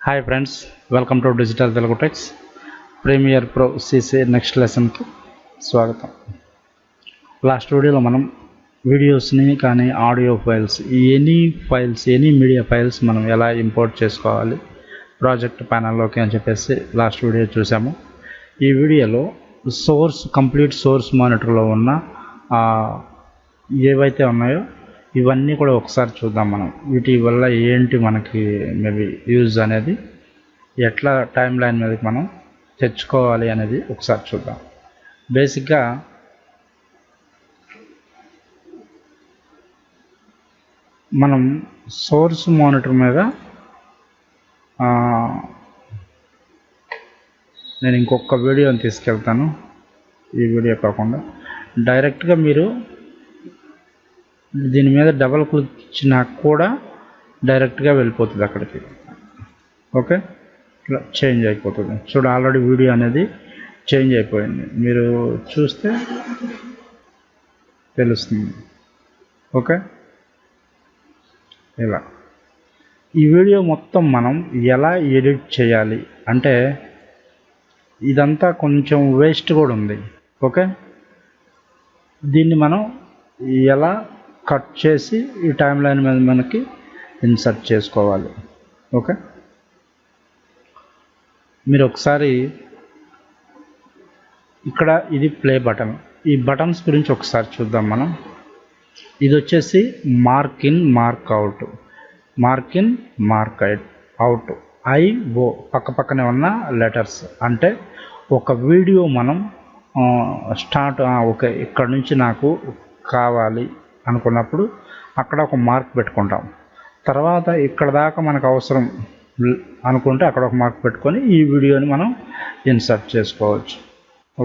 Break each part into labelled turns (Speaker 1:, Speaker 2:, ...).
Speaker 1: Hi friends, welcome to digital Telugu techs premiere pro CC next లెసన్కి స్వాగతం. Last వీడియోలో మనం వీడియోస్ని కానీ audio files any media files మనం ఎలా ఇంపోర్ట్ చేసుకోవాలి ప్రాజెక్ట్ ప్యానల్లోకి అని చెప్పేసి లాస్ట్ వీడియో చూసాము. ఈ వీడియోలో కంప్లీట్ సోర్స్ మానిటర్లో ఉన్న ఏవైతే ఉన్నాయో ఇవన్నీ కూడా ఒకసారి చూద్దాం. మనం వీటి వల్ల ఏంటి మనకి మేబీ యూజ్ అనేది, ఎట్లా టైం లైన్ మీదకి మనం తెచ్చుకోవాలి అనేది ఒకసారి చూద్దాం. బేసిక్గా మనం సోర్స్ మానిటర్ మీద నేను ఇంకొక వీడియోని తీసుకెళ్తాను. ఈ వీడియో కాకుండా డైరెక్ట్గా మీరు దీని మీద డబల్ క్లిక్ ఇచ్చినా కూడా డైరెక్ట్గా వెళ్ళిపోతుంది అక్కడికి. ఓకే, ఇట్లా చేంజ్ అయిపోతుంది. చూడు, ఆల్రెడీ వీడియో అనేది చేంజ్ అయిపోయింది, మీరు చూస్తే తెలుస్తుంది. ఓకే, ఇలా ఈ వీడియో మొత్తం మనం ఎలా ఎడిట్ చేయాలి అంటే ఇదంతా కొంచెం వేస్ట్ కూడా ఉంది. ఓకే, దీన్ని మనం ఎలా కట్ చేసి ఈ టైం లైన్ మీద మనకి ఇన్సర్ట్ చేసుకోవాలి. ఓకే, మీరు ఒకసారి ఇక్కడ ఇది ప్లే బటన్, ఈ బటన్స్ గురించి ఒకసారి చూద్దాం మనం. ఇది వచ్చేసి mark in, mark out, out, IO పక్కనే ఉన్న లెటర్స్. అంటే ఒక వీడియో మనం స్టార్ట్ ఓకే ఇక్కడ నుంచి నాకు కావాలి అనుకున్నప్పుడు అక్కడ ఒక మార్క్ పెట్టుకుంటాం. తర్వాత ఇక్కడ దాకా మనకు అవసరం అనుకుంటే అక్కడ ఒక మార్క్ పెట్టుకొని ఈ వీడియోని మనం ఇన్సర్ట్ చేసుకోవచ్చు.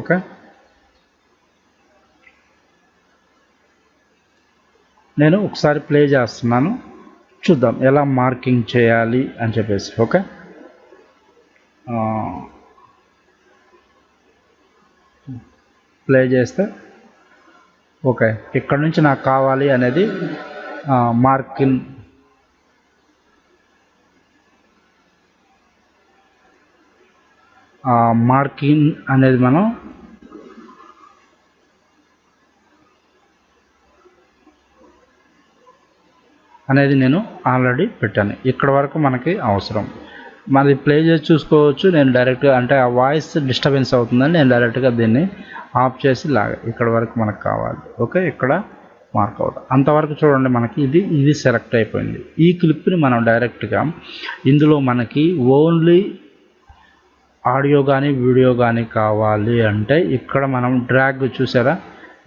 Speaker 1: ఓకే, నేను ఒకసారి ప్లే చేస్తున్నాను, చూద్దాం ఎలా మార్కింగ్ చేయాలి అని చెప్పేసి. ఓకే, ప్లే చేస్తే ఓకే ఇక్కడ నుంచి నాకు కావాలి అనేది మార్కింగ్ అనేది మనం నేను ఆల్రెడీ పెట్టాను. ఇక్కడ వరకు మనకి అవసరం. మరి ప్లే చేసి చూసుకోవచ్చు. నేను డైరెక్ట్గా అంటే ఆ వాయిస్ డిస్టర్బెన్స్ అవుతుందని నేను డైరెక్ట్గా దీన్ని ఆఫ్ చేసి ఇక్కడ వరకు మనకు కావాలి. ఓకే, ఇక్కడ మార్క్ అవుట్ అంతవరకు చూడండి. మనకి ఇది సెలెక్ట్ అయిపోయింది. ఈ క్లిప్ని మనం డైరెక్ట్గా ఇందులో మనకి ఓన్లీ ఆడియో కానీ వీడియో కానీ కావాలి అంటే ఇక్కడ మనం డ్రాగ్ చూసారా,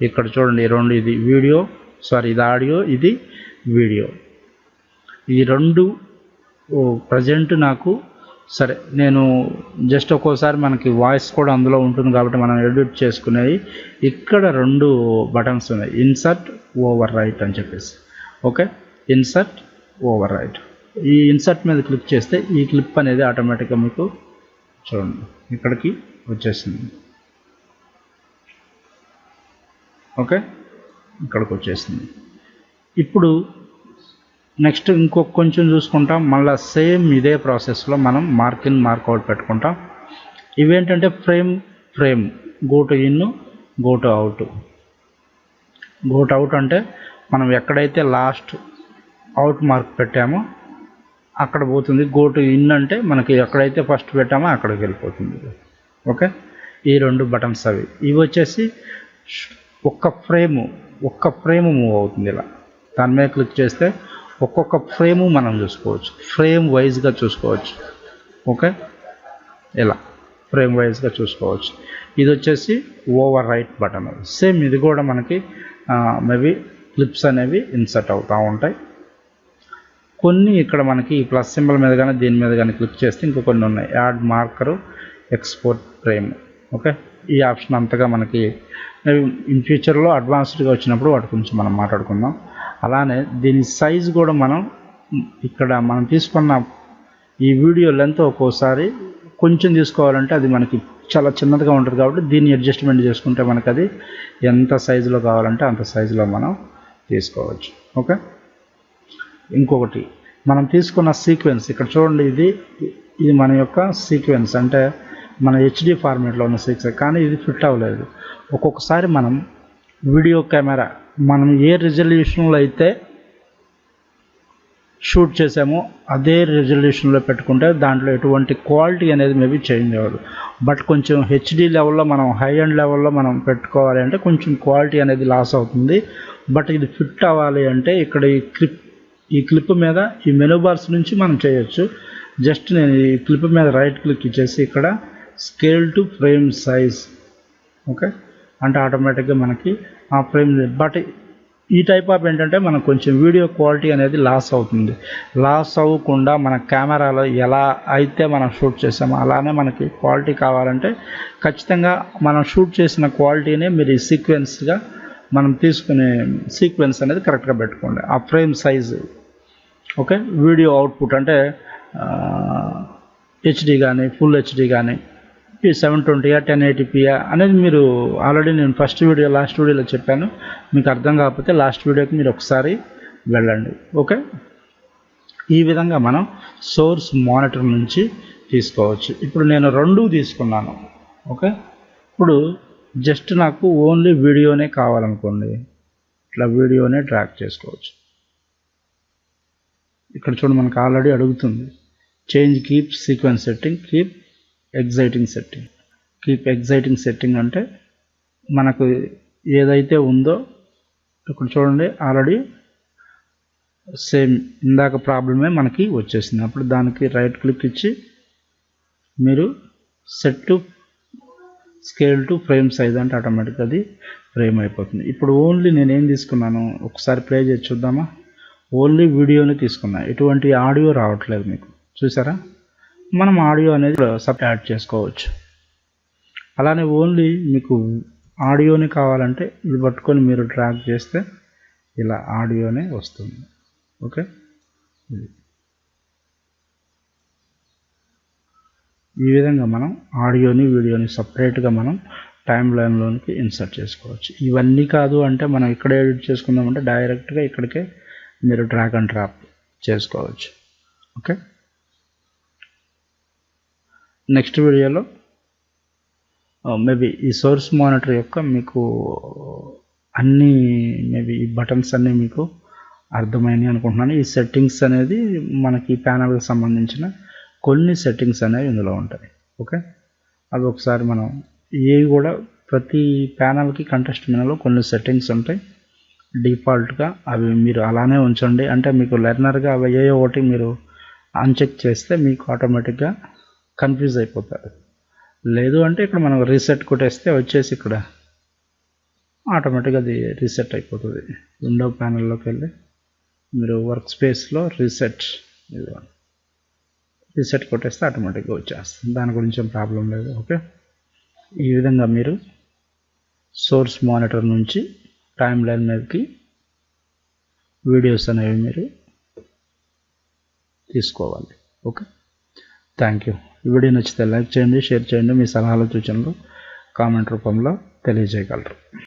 Speaker 1: ఇక్కడ చూడండి రెండు, ఇది వీడియో ఇది ఆడియో, ఇది వీడియో. ఈ రెండు ప్రజెంట్ నాకు సరే. నేను జస్ట్ ఒక్కోసారి మనకి వాయిస్ కూడా అందులో ఉంటుంది కాబట్టి మనం ఎడిట్ చేసుకునేవి ఇక్కడ రెండు బటన్స్ ఉన్నాయి, ఇన్సర్ట్, ఓవర్ రైట్ అని చెప్పేసి. Okay, insert, over right. ఈ ఇన్సర్ట్ మీద క్లిక్ చేస్తే ఈ క్లిప్ అనేది ఆటోమేటిక్గా మీకు చూడండి ఇక్కడికి వచ్చేసింది. ఓకే, ఇక్కడికి వచ్చేసింది. ఇప్పుడు నెక్స్ట్ ఇంకొక కొంచెం చూసుకుంటాం. మళ్ళీ సేమ్ ఇదే ప్రాసెస్లో మనం మార్క్ ఇన్, మార్క్ అవుట్ పెట్టుకుంటాం. ఇవేంటంటే frame go to in, go to out. అంటే మనం ఎక్కడైతే లాస్ట్ అవుట్ మార్క్ పెట్టామో అక్కడ పోతుంది. గో టు ఇన్ అంటే మనకి ఎక్కడైతే ఫస్ట్ పెట్టామో అక్కడికి వెళ్ళిపోతుంది. ఓకే, ఈ రెండు బటన్స్ ఇవి వచ్చేసి ఒక్క ఫ్రేమ్ మూవ్ అవుతుంది. ఇలా దాని మీద క్లిక్ చేస్తే ఒక్కొక్క ఫ్రేము మనం చూసుకోవచ్చు, ఫ్రేమ్ వైజ్గా చూసుకోవచ్చు. ఓకే, ఇలా ఫ్రేమ్ వైజ్గా చూసుకోవచ్చు. ఇది వచ్చేసి ఓవర్ రైట్ బటన్. సేమ్ ఇది కూడా మనకి మేబీ క్లిప్స్ అనేవి ఇన్సర్ట్ అవుతూ ఉంటాయి. కొన్ని ఇక్కడ మనకి ఈ ప్లస్ సింబల్ మీద కానీ దీని మీద కానీ క్లిక్ చేస్తే ఇంకో కొన్ని ఉన్నాయి, add marker, export frame. Okay, ఈ ఆప్షన్ అంతగా మనకి ఇన్ ఫ్యూచర్లో అడ్వాన్స్డ్గా వచ్చినప్పుడు వాటి గురించి మనం మాట్లాడుకుందాం. అలానే దీని సైజ్ కూడా మనం ఇక్కడ మనం తీసుకున్న ఈ వీడియో లెంత్ ఒక్కోసారి కొంచెం తీసుకోవాలంటే అది మనకి చాలా చిన్నదిగా ఉంటుంది కాబట్టి దీన్ని అడ్జస్ట్మెంట్ చేసుకుంటే మనకు అది ఎంత సైజులో కావాలంటే అంత సైజులో మనం తీసుకోవచ్చు. ఓకే, ఇంకొకటి మనం తీసుకున్న సీక్వెన్స్ ఇక్కడ చూడండి, ఇది మన యొక్క సీక్వెన్స్, అంటే మన హెచ్డి ఫార్మేట్లో ఉన్న సీక్వెన్స్, కానీ ఇది ఫిట్ అవ్వలేదు. ఒక్కొక్కసారి మనం వీడియో కెమెరా మనం ఏ రిజల్యూషన్లో అయితే షూట్ చేసామో అదే రిజల్యూషన్లో పెట్టుకుంటే దాంట్లో ఎటువంటి క్వాలిటీ అనేది మేబీ చేంజ్ అవ్వదు. బట్ కొంచెం హెచ్డి లెవెల్లో మనం హై అండ్ లెవెల్లో మనం పెట్టుకోవాలి అంటే కొంచెం క్వాలిటీ అనేది లాస్ అవుతుంది. బట్ ఇది ఫిట్ అవ్వాలి అంటే ఇక్కడ ఈ క్లిప్ మీద ఈ మెనూ బార్స్ నుంచి మనం చేయొచ్చు. జస్ట్ నేను ఈ క్లిప్ మీద రైట్ క్లిక్ ఇచ్చేసి ఇక్కడ scale to frame size, okay అంటే ఆటోమేటిక్గా మనకి ఆ ఫ్రేమ్, బట్ ఈ టైప్ ఆఫ్ ఏంటంటే మనకు కొంచెం వీడియో క్వాలిటీ అనేది లాస్ అవుతుంది. లాస్ అవ్వకుండా మన కెమెరాలో ఎలా అయితే మనం షూట్ చేసామో అలానే మనకి క్వాలిటీ కావాలంటే ఖచ్చితంగా మనం షూట్ చేసిన క్వాలిటీనే మీరు ఈ సీక్వెన్స్గా మనం తీసుకునే సీక్వెన్స్ అనేది కరెక్ట్గా పెట్టుకోండి. ఆ frame size, okay video output అంటే హెచ్డి కానీ ఫుల్ హెచ్డి కానీ 720 1080p అనేది మీరు ఆల్రెడీ నేను లాస్ట్ వీడియోలో చెప్పాను. మీకు అర్థం కాకపోతే లాస్ట్ వీడియోకి మీరు ఒకసారి వెళ్ళండి, ఓకే. ఈ విధంగా మనం సోర్స్ మానిటర్ నుంచి తీసుకోవచ్చు. ఇప్పుడు నేను 2 తీసుకున్నాను, ఓకే. ఇప్పుడు జస్ట్ నాకు ఓన్లీ వీడియోనే కావాలనుకోండి, ఇట్లా వీడియోనే డ్రాగ్ చేసుకోవచ్చు. ఇక్కడ చూడండి మనకు ఆల్రెడీ అడుగుతుంది change keep sequence setting, keep exciting setting. Keep exciting setting అంటే మనకు ఏదైతే ఉందో ఇక్కడ చూడండి ఆల్రెడీ సేమ్ ఇందాక ప్రాబ్లమే మనకి వచ్చేసింది. అప్పుడు దానికి రైట్ క్లిక్ ఇచ్చి మీరు set to scale to frame size అంటే ఆటోమేటిక్గా అది ఫ్రేమ్ అయిపోతుంది. ఇప్పుడు ఓన్లీ నేనేం తీసుకున్నాను ఒకసారి ప్లే చేసి చూద్దామా. ఓన్లీ వీడియోని తీసుకున్నా, ఎటువంటి ఆడియో రావట్లేదు మీకు చూసారా. మనం ఆడియో అనేది సబ్ యాడ్ చేసుకోవచ్చు. అలానే ఓన్లీ మీకు ఆడియోని కావాలంటే ఇది పట్టుకొని మీరు డ్రాగ్ చేస్తే ఇలా ఆడియోనే వస్తుంది, ఓకే. ఈ విధంగా మనం ఆడియోని వీడియోని సపరేట్గా మనం టైం లైన్లోనికి ఇన్సర్ట్ చేసుకోవచ్చు. ఇవన్నీ కాదు అంటే మనం ఇక్కడ ఎడిట్ చేసుకుందామంటే డైరెక్ట్గా ఇక్కడికే మీరు డ్రాగ్ అండ్ డ్రాప్ చేసుకోవచ్చు, ఓకే. నెక్స్ట్ వీడియోలో మేబీ ఈ సోర్స్ మానిటర్ యొక్క మీకు అన్నీ మేబీ ఈ బటన్స్ అన్నీ మీకు అర్థమైనాయి అనుకుంటున్నాను. ఈ సెట్టింగ్స్ అనేది మనకి ప్యానల్కి సంబంధించిన కొన్ని సెట్టింగ్స్ అనేవి ఇందులో ఉంటాయి, ఓకే. అవి ఒకసారి మనం ఏవి కూడా ప్రతి ప్యానల్కి కంటెస్ట్ మెనూలో కొన్ని సెట్టింగ్స్ ఉంటాయి డిఫాల్ట్గా, అవి మీరు అలానే ఉంచండి. అంటే మీకు లెర్నర్గా అవి ఏ ఒకటి మీరు అన్చెక్ చేస్తే మీకు ఆటోమేటిక్గా కన్ఫ్యూజ్ అయిపోతారు. లేదు అంటే ఇక్కడ మనం రీసెట్ కొట్టేస్తే వచ్చేసి ఇక్కడ ఆటోమేటిక్గా అది రీసెట్ అయిపోతుంది. విండో ప్యానల్లోకి వెళ్ళి మీరు వర్క్ స్పేస్లో రీసెట్ కొట్టేస్తే ఆటోమేటిక్గా వచ్చేస్తుంది. దాని గురించి ఏం ప్రాబ్లం లేదు, ఓకే. ఈ విధంగా మీరు సోర్స్ మానిటర్ నుంచి టైమ్ లైన్ మీదకి వీడియోస్ అనేవి మీరు తీసుకోవాలి, ఓకే. Thank you. ఈ వీడియో నచ్చితే లైక్ చేయండి, షేర్ చేయండి, మీ సలహాలు సూచనలు కామెంట్ రూపంలో తెలియజేయగలరు.